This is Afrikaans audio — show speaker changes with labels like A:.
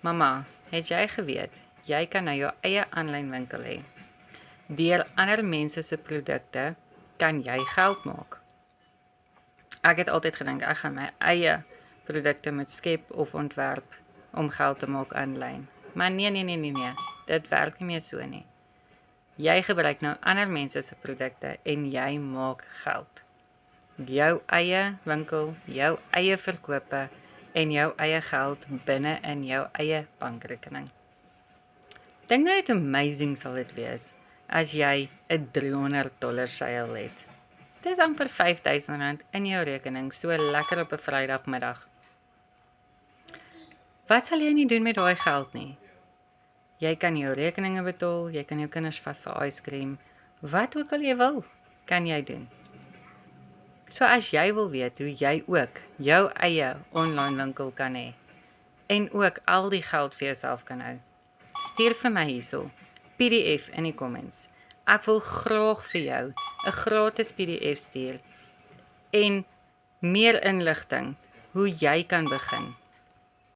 A: Mamma, het jy geweet, jy kan nou jou eie aanlyn winkel hê. Deur ander mense se produkte kan jy geld maak. Ek het altyd gedink ek gaan my eie produkte moet skep of ontwerp om geld te maak aanlyn. Maar nee, dit werk nie meer so nie. Jy gebruik nou ander mense se produkte en jy maak geld. Jou eie winkel, jou eie verkope en jou eie geld binne in jou eie bankrekening. Dink nou net amazing sal dit wees as jy 'n $300 seil het. Dis amper R5000 in jou rekening, so lekker op 'n Vrydagmiddag. Wat sal jy nie doen met daai geld nie? Jy kan jou rekeninge betaal, jy kan jou kinders vat vir yskriem, wat ook al jy wil, kan jy doen. So as jy wil weet hoe jy ook jou eie online winkel kan hê en ook al die geld vir jouself kan hou, stuur vir my hierso PDF in die comments. Ek wil graag vir jou 'n gratis PDF stuur en meer inligting hoe jy kan begin.